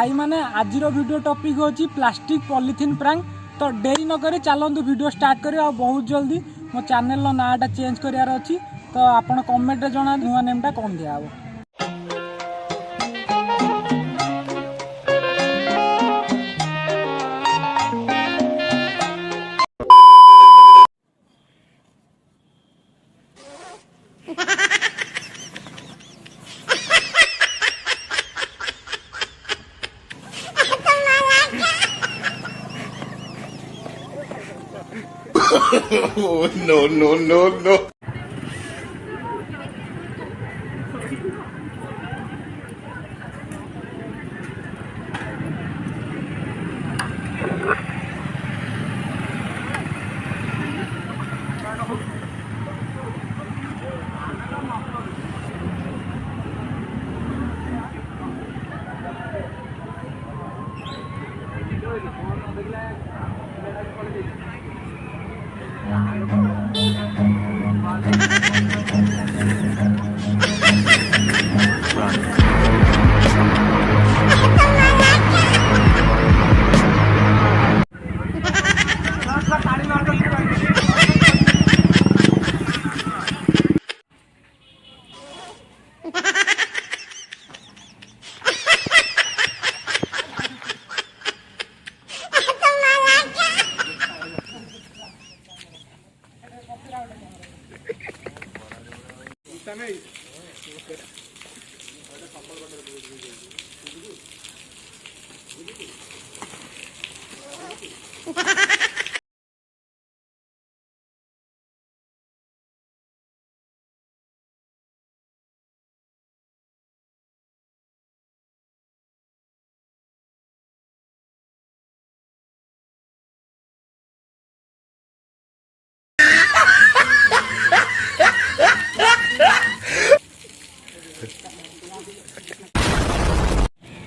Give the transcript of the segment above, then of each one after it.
भाई मैंने आज वीडियो टॉपिक होची प्लास्टिक पॉलिथीन प्रैंक। तो डेरी न करी चलतु वीडियो स्टार्ट करिया और बहुत जल्दी मो चैनल नाटा चेंज करार अच्छी। तो आपन कमेंट रे जणा नुआ नेमटा कौन दिया हो। Oh, no, no, no, no.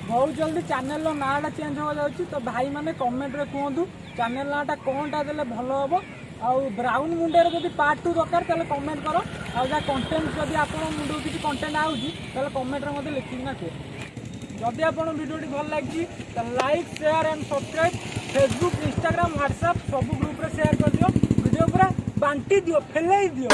बहुत जल्दी चैनल नाटा चेंज हो जाऊँगी। तो भाई मैंने कमेंट रे कहतु चैनल नाटा कौनटा देले भल हम। आउ ब्राउन मुंडे जब पार्ट 2 दरकार तेल कमेंट कर। आ कंटेंट जब आप मुंड किसी कंटेंट आउगी कमेंट में लिखिना कह। जदि आप वीडियो भल लगी तो like share and subscribe Facebook Instagram WhatsApp सब ग्रुप रे शेयर कर दियो। वीडियो पूरा बांटी दियो फैलाई दियो।